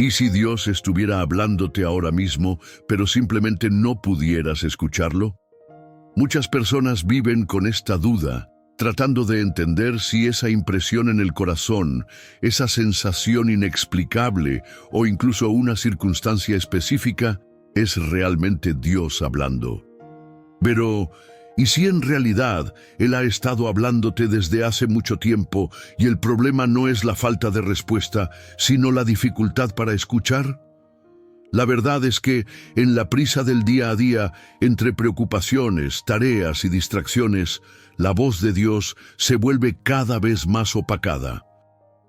¿Y si Dios estuviera hablándote ahora mismo, pero simplemente no pudieras escucharlo? Muchas personas viven con esta duda, tratando de entender si esa impresión en el corazón, esa sensación inexplicable o incluso una circunstancia específica es realmente Dios hablando. Pero, ¿y si en realidad Él ha estado hablándote desde hace mucho tiempo y el problema no es la falta de respuesta, sino la dificultad para escuchar? La verdad es que, en la prisa del día a día, entre preocupaciones, tareas y distracciones, la voz de Dios se vuelve cada vez más opacada.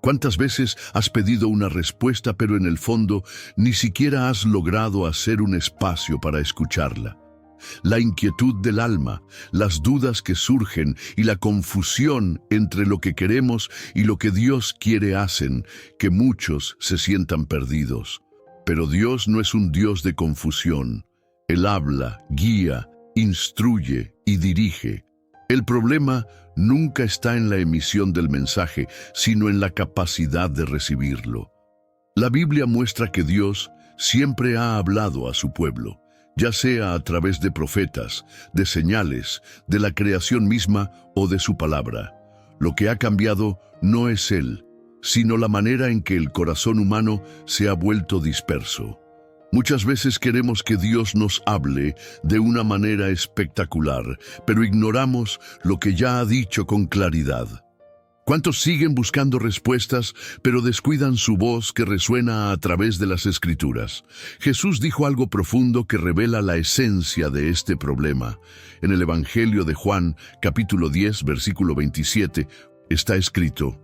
¿Cuántas veces has pedido una respuesta, pero en el fondo ni siquiera has logrado hacer un espacio para escucharla? La inquietud del alma, las dudas que surgen y la confusión entre lo que queremos y lo que Dios quiere hacen que muchos se sientan perdidos. Pero Dios no es un Dios de confusión. Él habla, guía, instruye y dirige. El problema nunca está en la emisión del mensaje, sino en la capacidad de recibirlo. La Biblia muestra que Dios siempre ha hablado a su pueblo, ya sea a través de profetas, de señales, de la creación misma o de su palabra. Lo que ha cambiado no es Él, sino la manera en que el corazón humano se ha vuelto disperso. Muchas veces queremos que Dios nos hable de una manera espectacular, pero ignoramos lo que ya ha dicho con claridad. ¿Cuántos siguen buscando respuestas, pero descuidan su voz que resuena a través de las Escrituras? Jesús dijo algo profundo que revela la esencia de este problema. En el Evangelio de Juan, capítulo 10, versículo 27, está escrito: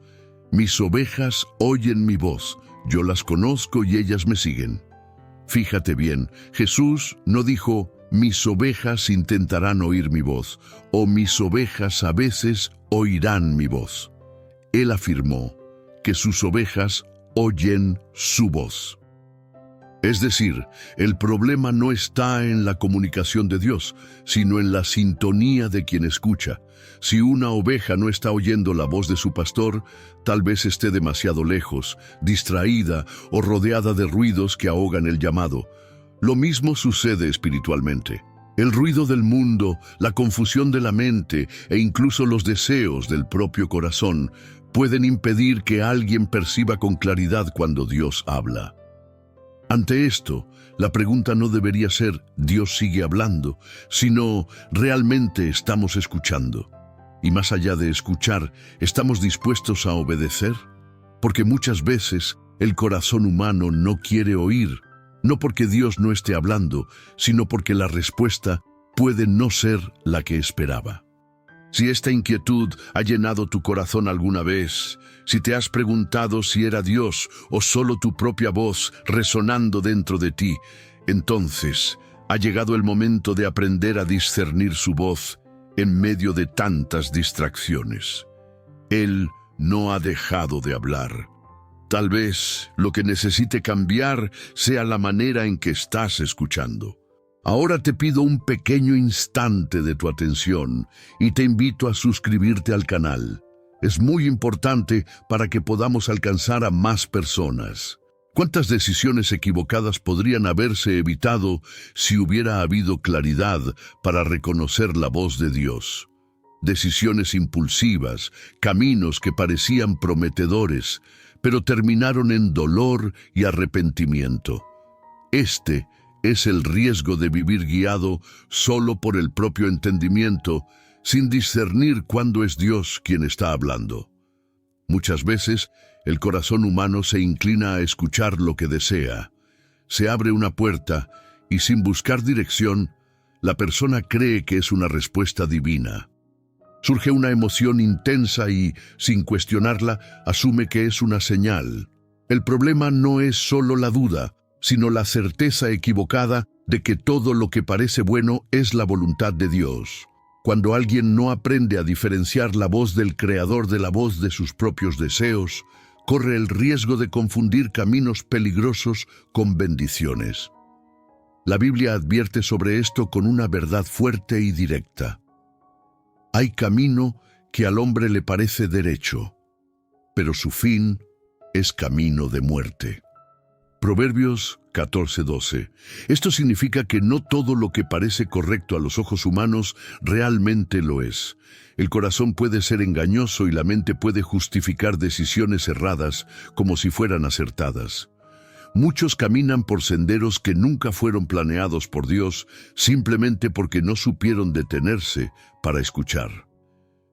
«Mis ovejas oyen mi voz, yo las conozco y ellas me siguen». Fíjate bien, Jesús no dijo: «Mis ovejas intentarán oír mi voz», o «mis ovejas a veces oirán mi voz». Él afirmó que sus ovejas oyen su voz. Es decir, el problema no está en la comunicación de Dios, sino en la sintonía de quien escucha. Si una oveja no está oyendo la voz de su pastor, tal vez esté demasiado lejos, distraída o rodeada de ruidos que ahogan el llamado. Lo mismo sucede espiritualmente. El ruido del mundo, la confusión de la mente e incluso los deseos del propio corazón pueden impedir que alguien perciba con claridad cuando Dios habla. Ante esto, la pregunta no debería ser «¿Dios sigue hablando?», sino «¿realmente estamos escuchando?». Y más allá de escuchar, ¿estamos dispuestos a obedecer? Porque muchas veces el corazón humano no quiere oír, no porque Dios no esté hablando, sino porque la respuesta puede no ser la que esperaba. Si esta inquietud ha llenado tu corazón alguna vez, si te has preguntado si era Dios o solo tu propia voz resonando dentro de ti, entonces ha llegado el momento de aprender a discernir su voz en medio de tantas distracciones. Él no ha dejado de hablar. Tal vez lo que necesite cambiar sea la manera en que estás escuchando. Ahora te pido un pequeño instante de tu atención y te invito a suscribirte al canal. Es muy importante para que podamos alcanzar a más personas. ¿Cuántas decisiones equivocadas podrían haberse evitado si hubiera habido claridad para reconocer la voz de Dios? Decisiones impulsivas, caminos que parecían prometedores, pero terminaron en dolor y arrepentimiento. Este es el riesgo de vivir guiado solo por el propio entendimiento, sin discernir cuándo es Dios quien está hablando. Muchas veces, el corazón humano se inclina a escuchar lo que desea. Se abre una puerta y, sin buscar dirección, la persona cree que es una respuesta divina. Surge una emoción intensa y, sin cuestionarla, asume que es una señal. El problema no es solo la duda, sino la certeza equivocada de que todo lo que parece bueno es la voluntad de Dios. Cuando alguien no aprende a diferenciar la voz del Creador de la voz de sus propios deseos, corre el riesgo de confundir caminos peligrosos con bendiciones. La Biblia advierte sobre esto con una verdad fuerte y directa. Hay camino que al hombre le parece derecho, pero su fin es camino de muerte. Proverbios 14:12. Esto significa que no todo lo que parece correcto a los ojos humanos realmente lo es. El corazón puede ser engañoso y la mente puede justificar decisiones erradas como si fueran acertadas. Muchos caminan por senderos que nunca fueron planeados por Dios simplemente porque no supieron detenerse para escuchar.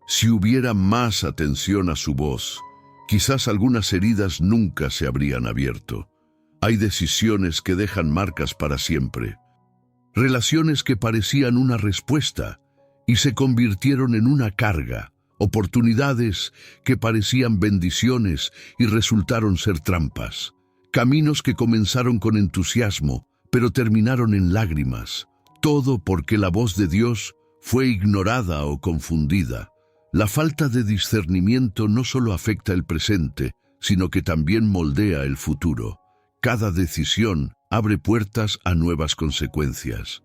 Si hubiera más atención a su voz, quizás algunas heridas nunca se habrían abierto. Hay decisiones que dejan marcas para siempre. Relaciones que parecían una respuesta y se convirtieron en una carga. Oportunidades que parecían bendiciones y resultaron ser trampas. Caminos que comenzaron con entusiasmo, pero terminaron en lágrimas. Todo porque la voz de Dios fue ignorada o confundida. La falta de discernimiento no solo afecta el presente, sino que también moldea el futuro. Cada decisión abre puertas a nuevas consecuencias.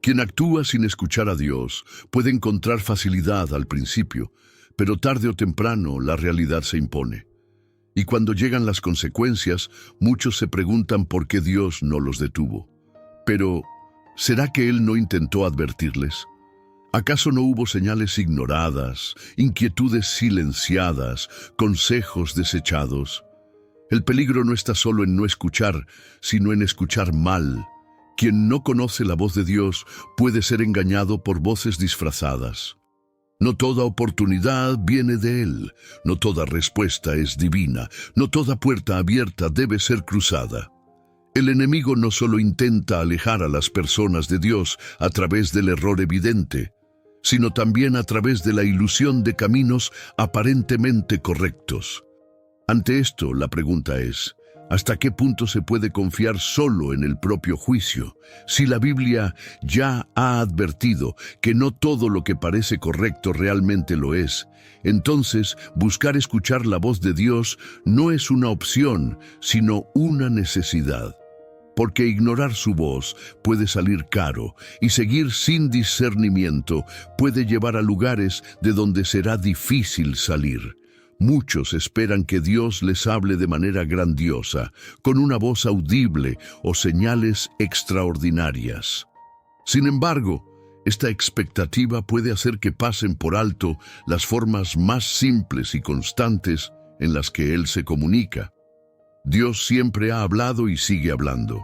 Quien actúa sin escuchar a Dios puede encontrar facilidad al principio, pero tarde o temprano la realidad se impone. Y cuando llegan las consecuencias, muchos se preguntan por qué Dios no los detuvo. Pero, ¿será que Él no intentó advertirles? ¿Acaso no hubo señales ignoradas, inquietudes silenciadas, consejos desechados? El peligro no está solo en no escuchar, sino en escuchar mal. Quien no conoce la voz de Dios puede ser engañado por voces disfrazadas. No toda oportunidad viene de Él, no toda respuesta es divina, no toda puerta abierta debe ser cruzada. El enemigo no solo intenta alejar a las personas de Dios a través del error evidente, sino también a través de la ilusión de caminos aparentemente correctos. Ante esto, la pregunta es, ¿hasta qué punto se puede confiar solo en el propio juicio? Si la Biblia ya ha advertido que no todo lo que parece correcto realmente lo es, entonces buscar escuchar la voz de Dios no es una opción, sino una necesidad. Porque ignorar su voz puede salir caro y seguir sin discernimiento puede llevar a lugares de donde será difícil salir. Muchos esperan que Dios les hable de manera grandiosa, con una voz audible o señales extraordinarias. Sin embargo, esta expectativa puede hacer que pasen por alto las formas más simples y constantes en las que Él se comunica. Dios siempre ha hablado y sigue hablando,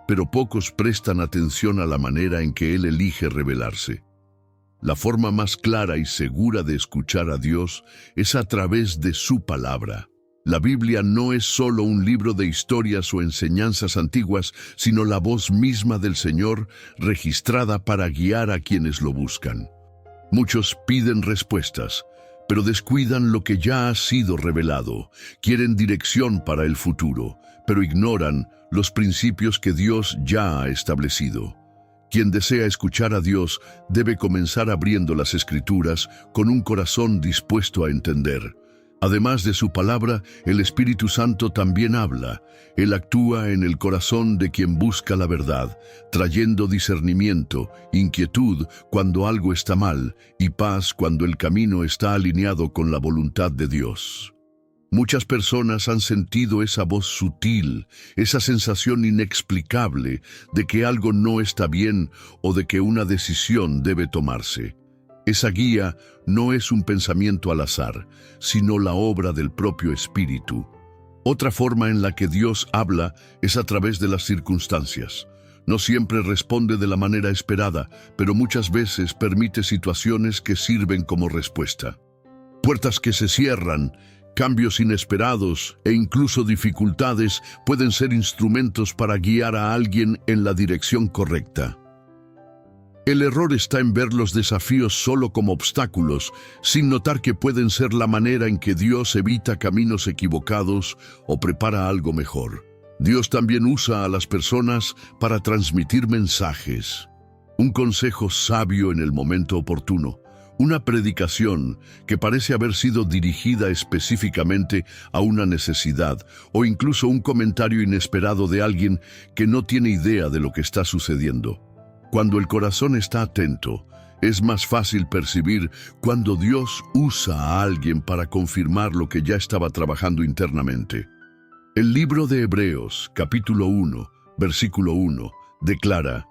pero pocos prestan atención a la manera en que Él elige revelarse. La forma más clara y segura de escuchar a Dios es a través de su palabra. La Biblia no es solo un libro de historias o enseñanzas antiguas, sino la voz misma del Señor registrada para guiar a quienes lo buscan. Muchos piden respuestas, pero descuidan lo que ya ha sido revelado. Quieren dirección para el futuro, pero ignoran los principios que Dios ya ha establecido. Quien desea escuchar a Dios debe comenzar abriendo las Escrituras con un corazón dispuesto a entender. Además de su palabra, el Espíritu Santo también habla. Él actúa en el corazón de quien busca la verdad, trayendo discernimiento, inquietud cuando algo está mal y paz cuando el camino está alineado con la voluntad de Dios. Muchas personas han sentido esa voz sutil, esa sensación inexplicable de que algo no está bien o de que una decisión debe tomarse. Esa guía no es un pensamiento al azar, sino la obra del propio Espíritu. Otra forma en la que Dios habla es a través de las circunstancias. No siempre responde de la manera esperada, pero muchas veces permite situaciones que sirven como respuesta. Puertas que se cierran, cambios inesperados e incluso dificultades pueden ser instrumentos para guiar a alguien en la dirección correcta. El error está en ver los desafíos solo como obstáculos, sin notar que pueden ser la manera en que Dios evita caminos equivocados o prepara algo mejor. Dios también usa a las personas para transmitir mensajes. Un consejo sabio en el momento oportuno. Una predicación que parece haber sido dirigida específicamente a una necesidad o incluso un comentario inesperado de alguien que no tiene idea de lo que está sucediendo. Cuando el corazón está atento, es más fácil percibir cuando Dios usa a alguien para confirmar lo que ya estaba trabajando internamente. El libro de Hebreos, capítulo 1, versículo 1, declara: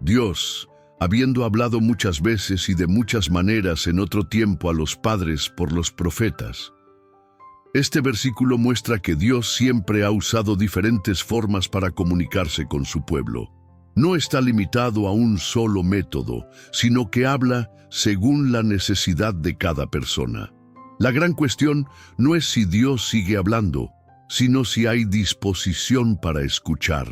Dios, habiendo hablado muchas veces y de muchas maneras en otro tiempo a los padres por los profetas. Este versículo muestra que Dios siempre ha usado diferentes formas para comunicarse con su pueblo. No está limitado a un solo método, sino que habla según la necesidad de cada persona. La gran cuestión no es si Dios sigue hablando, sino si hay disposición para escuchar.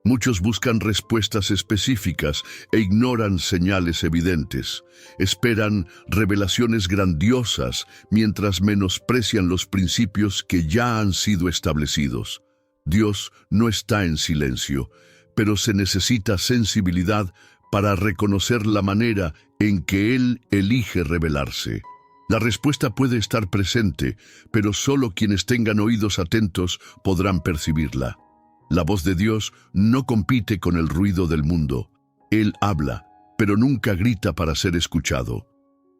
Muchos buscan respuestas específicas e ignoran señales evidentes. Esperan revelaciones grandiosas mientras menosprecian los principios que ya han sido establecidos. Dios no está en silencio, pero se necesita sensibilidad para reconocer la manera en que Él elige revelarse. La respuesta puede estar presente, pero solo quienes tengan oídos atentos podrán percibirla. La voz de Dios no compite con el ruido del mundo. Él habla, pero nunca grita para ser escuchado.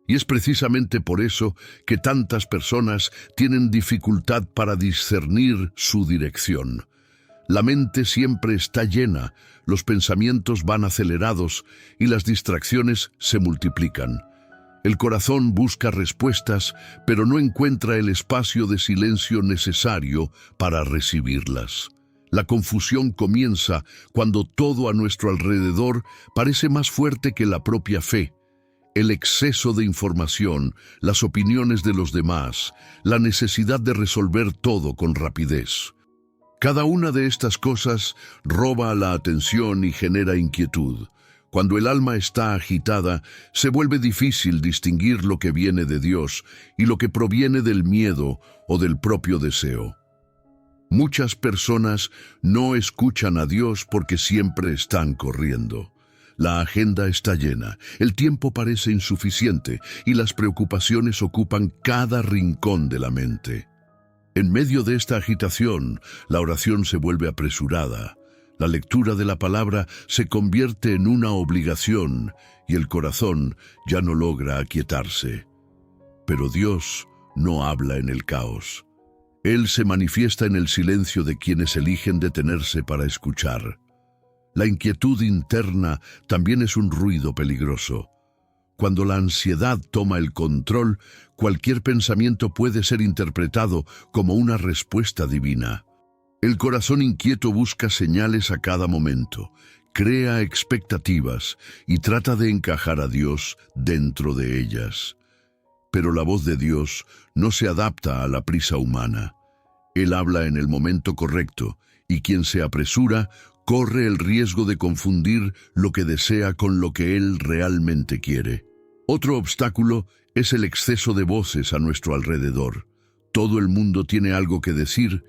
Y es precisamente por eso que tantas personas tienen dificultad para discernir su dirección. La mente siempre está llena, los pensamientos van acelerados y las distracciones se multiplican. El corazón busca respuestas, pero no encuentra el espacio de silencio necesario para recibirlas. La confusión comienza cuando todo a nuestro alrededor parece más fuerte que la propia fe. El exceso de información, las opiniones de los demás, la necesidad de resolver todo con rapidez. Cada una de estas cosas roba la atención y genera inquietud. Cuando el alma está agitada, se vuelve difícil distinguir lo que viene de Dios y lo que proviene del miedo o del propio deseo. Muchas personas no escuchan a Dios porque siempre están corriendo. La agenda está llena, el tiempo parece insuficiente y las preocupaciones ocupan cada rincón de la mente. En medio de esta agitación, la oración se vuelve apresurada. La lectura de la palabra se convierte en una obligación y el corazón ya no logra aquietarse. Pero Dios no habla en el caos. Él se manifiesta en el silencio de quienes eligen detenerse para escuchar. La inquietud interna también es un ruido peligroso. Cuando la ansiedad toma el control, cualquier pensamiento puede ser interpretado como una respuesta divina. El corazón inquieto busca señales a cada momento, crea expectativas y trata de encajar a Dios dentro de ellas. Pero la voz de Dios no se adapta a la prisa humana. Él habla en el momento correcto, y quien se apresura corre el riesgo de confundir lo que desea con lo que Él realmente quiere. Otro obstáculo es el exceso de voces a nuestro alrededor. Todo el mundo tiene algo que decir,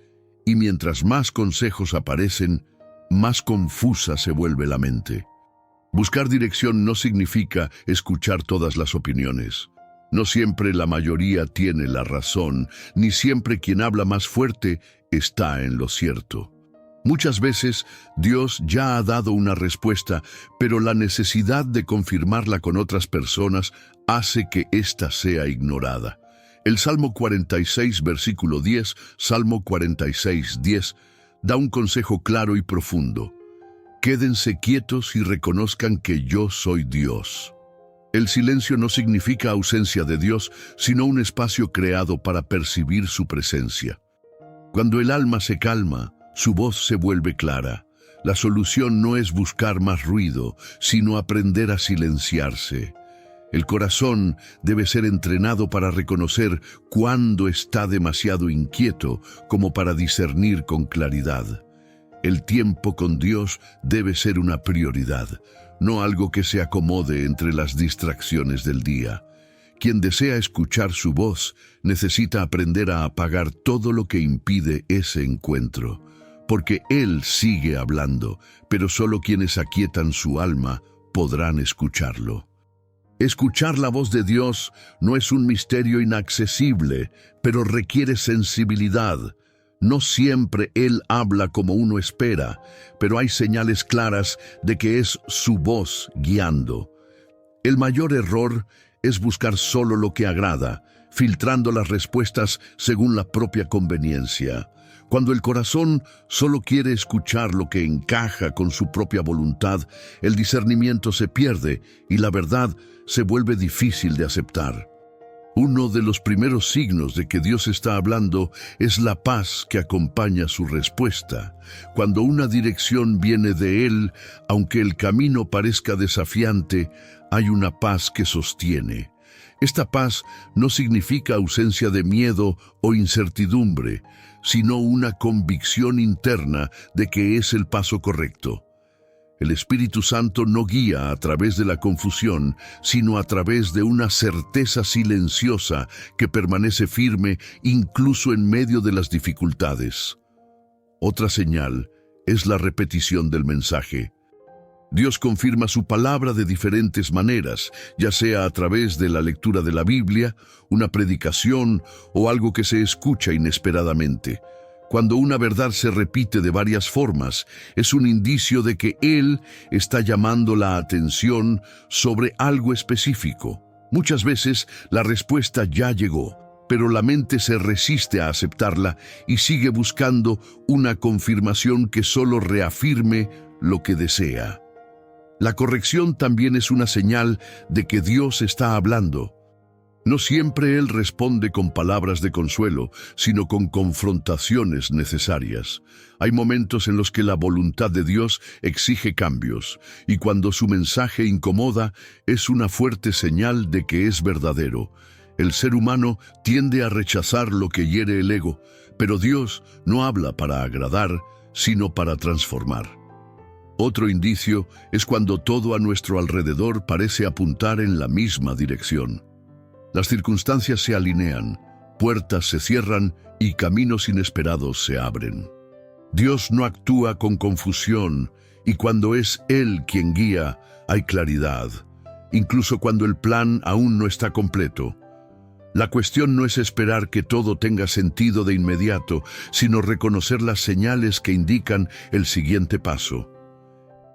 y mientras más consejos aparecen, más confusa se vuelve la mente. Buscar dirección no significa escuchar todas las opiniones. No siempre la mayoría tiene la razón, ni siempre quien habla más fuerte está en lo cierto. Muchas veces Dios ya ha dado una respuesta, pero la necesidad de confirmarla con otras personas hace que ésta sea ignorada. El Salmo 46, versículo 10, Salmo 46, 10, da un consejo claro y profundo. Quédense quietos y reconozcan que yo soy Dios. El silencio no significa ausencia de Dios, sino un espacio creado para percibir su presencia. Cuando el alma se calma, su voz se vuelve clara. La solución no es buscar más ruido, sino aprender a silenciarse. El corazón debe ser entrenado para reconocer cuándo está demasiado inquieto como para discernir con claridad. El tiempo con Dios debe ser una prioridad, no algo que se acomode entre las distracciones del día. Quien desea escuchar su voz necesita aprender a apagar todo lo que impide ese encuentro, porque Él sigue hablando, pero solo quienes aquietan su alma podrán escucharlo. Escuchar la voz de Dios no es un misterio inaccesible, pero requiere sensibilidad. No siempre Él habla como uno espera, pero hay señales claras de que es su voz guiando. El mayor error es buscar solo lo que agrada, filtrando las respuestas según la propia conveniencia. Cuando el corazón solo quiere escuchar lo que encaja con su propia voluntad, el discernimiento se pierde y la verdad se vuelve difícil de aceptar. Uno de los primeros signos de que Dios está hablando es la paz que acompaña su respuesta. Cuando una dirección viene de Él, aunque el camino parezca desafiante, hay una paz que sostiene. Esta paz no significa ausencia de miedo o incertidumbre, sino una convicción interna de que es el paso correcto. El Espíritu Santo no guía a través de la confusión, sino a través de una certeza silenciosa que permanece firme incluso en medio de las dificultades. Otra señal es la repetición del mensaje. Dios confirma su palabra de diferentes maneras, ya sea a través de la lectura de la Biblia, una predicación o algo que se escucha inesperadamente. Cuando una verdad se repite de varias formas, es un indicio de que Él está llamando la atención sobre algo específico. Muchas veces la respuesta ya llegó, pero la mente se resiste a aceptarla y sigue buscando una confirmación que solo reafirme lo que desea. La corrección también es una señal de que Dios está hablando. No siempre Él responde con palabras de consuelo, sino con confrontaciones necesarias. Hay momentos en los que la voluntad de Dios exige cambios, y cuando su mensaje incomoda, es una fuerte señal de que es verdadero. El ser humano tiende a rechazar lo que hiere el ego, pero Dios no habla para agradar, sino para transformar. Otro indicio es cuando todo a nuestro alrededor parece apuntar en la misma dirección. Las circunstancias se alinean, puertas se cierran y caminos inesperados se abren. Dios no actúa con confusión y cuando es Él quien guía, hay claridad, incluso cuando el plan aún no está completo. La cuestión no es esperar que todo tenga sentido de inmediato, sino reconocer las señales que indican el siguiente paso.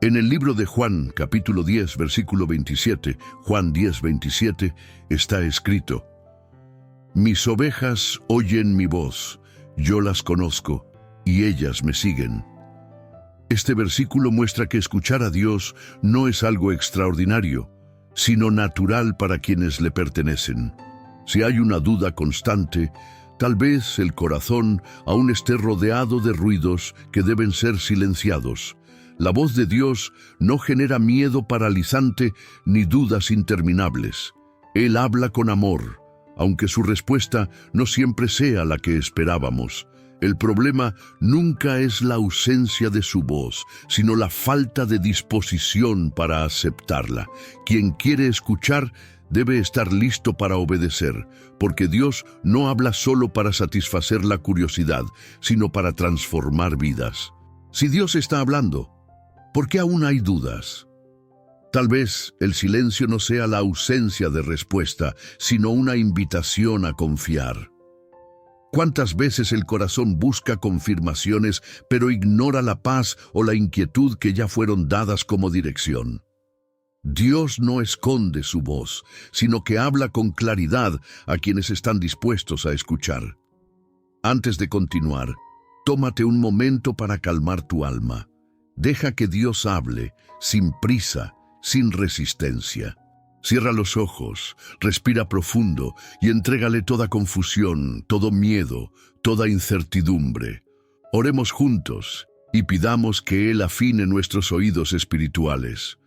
En el libro de Juan, capítulo 10, versículo 27, Juan 10, 27, está escrito: «Mis ovejas oyen mi voz, yo las conozco, y ellas me siguen». Este versículo muestra que escuchar a Dios no es algo extraordinario, sino natural para quienes le pertenecen. Si hay una duda constante, tal vez el corazón aún esté rodeado de ruidos que deben ser silenciados. La voz de Dios no genera miedo paralizante ni dudas interminables. Él habla con amor, aunque su respuesta no siempre sea la que esperábamos. El problema nunca es la ausencia de su voz, sino la falta de disposición para aceptarla. Quien quiere escuchar debe estar listo para obedecer, porque Dios no habla solo para satisfacer la curiosidad, sino para transformar vidas. Si Dios está hablando, ¿por qué aún hay dudas? Tal vez el silencio no sea la ausencia de respuesta, sino una invitación a confiar. ¿Cuántas veces el corazón busca confirmaciones, pero ignora la paz o la inquietud que ya fueron dadas como dirección? Dios no esconde su voz, sino que habla con claridad a quienes están dispuestos a escuchar. Antes de continuar, tómate un momento para calmar tu alma. Deja que Dios hable, sin prisa, sin resistencia. Cierra los ojos, respira profundo y entrégale toda confusión, todo miedo, toda incertidumbre. Oremos juntos y pidamos que Él afine nuestros oídos espirituales.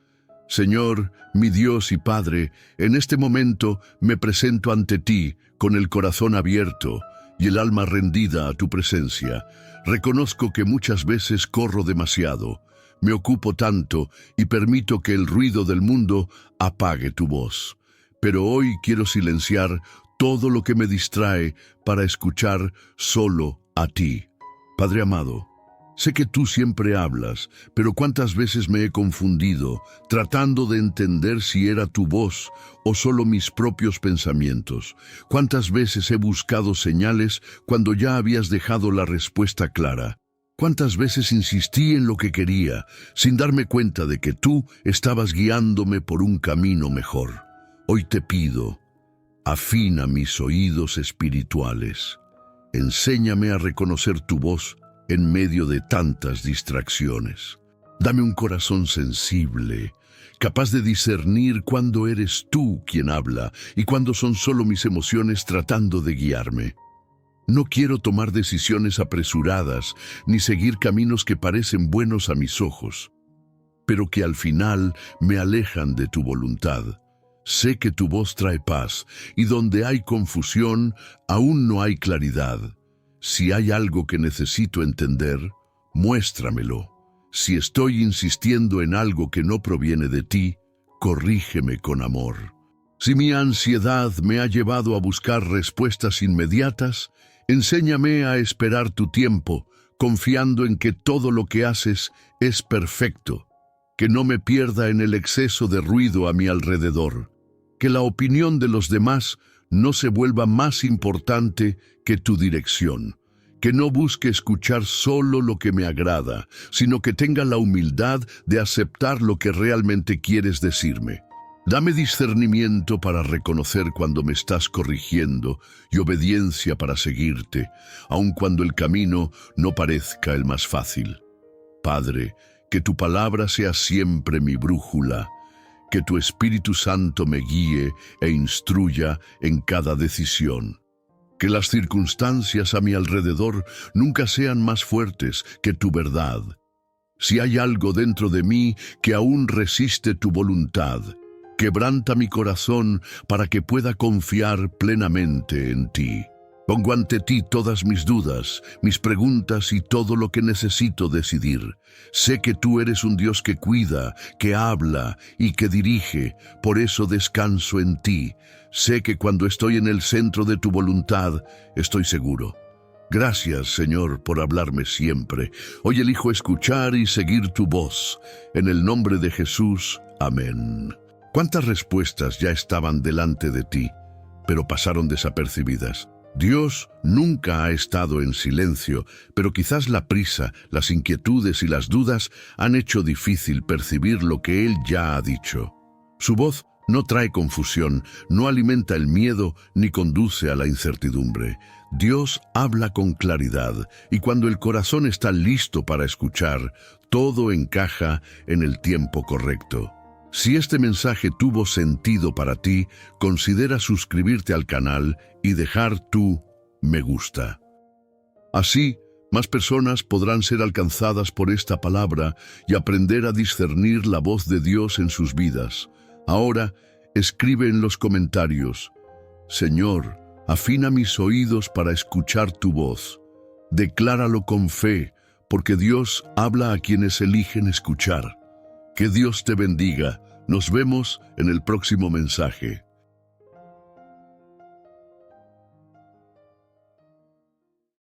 Señor, mi Dios y Padre, en este momento me presento ante ti con el corazón abierto y el alma rendida a tu presencia. Reconozco que muchas veces corro demasiado, me ocupo tanto y permito que el ruido del mundo apague tu voz. Pero hoy quiero silenciar todo lo que me distrae para escuchar solo a ti. Padre amado, sé que tú siempre hablas, pero cuántas veces me he confundido tratando de entender si era tu voz o solo mis propios pensamientos. Cuántas veces he buscado señales cuando ya habías dejado la respuesta clara. Cuántas veces insistí en lo que quería, sin darme cuenta de que tú estabas guiándome por un camino mejor. Hoy te pido, afina mis oídos espirituales. Enséñame a reconocer tu voz en medio de tantas distracciones. Dame un corazón sensible, capaz de discernir cuándo eres tú quien habla y cuándo son solo mis emociones tratando de guiarme. No quiero tomar decisiones apresuradas ni seguir caminos que parecen buenos a mis ojos, pero que al final me alejan de tu voluntad. Sé que tu voz trae paz, y donde hay confusión, aún no hay claridad. Si hay algo que necesito entender, muéstramelo. Si estoy insistiendo en algo que no proviene de ti, corrígeme con amor. Si mi ansiedad me ha llevado a buscar respuestas inmediatas, enséñame a esperar tu tiempo, confiando en que todo lo que haces es perfecto. Que no me pierda en el exceso de ruido a mi alrededor. Que la opinión de los demás no se vuelva más importante que tu dirección. Que no busque escuchar solo lo que me agrada, sino que tenga la humildad de aceptar lo que realmente quieres decirme. Dame discernimiento para reconocer cuando me estás corrigiendo y obediencia para seguirte, aun cuando el camino no parezca el más fácil. Padre, que tu palabra sea siempre mi brújula, que tu Espíritu Santo me guíe e instruya en cada decisión. Que las circunstancias a mi alrededor nunca sean más fuertes que tu verdad. Si hay algo dentro de mí que aún resiste tu voluntad, quebranta mi corazón para que pueda confiar plenamente en ti. Pongo ante ti todas mis dudas, mis preguntas y todo lo que necesito decidir. Sé que tú eres un Dios que cuida, que habla y que dirige, por eso descanso en ti. Sé que cuando estoy en el centro de tu voluntad, estoy seguro. Gracias, Señor, por hablarme siempre. Hoy elijo escuchar y seguir tu voz. En el nombre de Jesús, amén. ¿Cuántas respuestas ya estaban delante de ti, pero pasaron desapercibidas? Dios nunca ha estado en silencio, pero quizás la prisa, las inquietudes y las dudas han hecho difícil percibir lo que Él ya ha dicho. Su voz no trae confusión, no alimenta el miedo ni conduce a la incertidumbre. Dios habla con claridad, y cuando el corazón está listo para escuchar, todo encaja en el tiempo correcto. Si este mensaje tuvo sentido para ti, considera suscribirte al canal y dejar tu me gusta. Así, más personas podrán ser alcanzadas por esta palabra y aprender a discernir la voz de Dios en sus vidas. Ahora, escribe en los comentarios: Señor, afina mis oídos para escuchar tu voz. Decláralo con fe, porque Dios habla a quienes eligen escuchar. Que Dios te bendiga. Nos vemos en el próximo mensaje.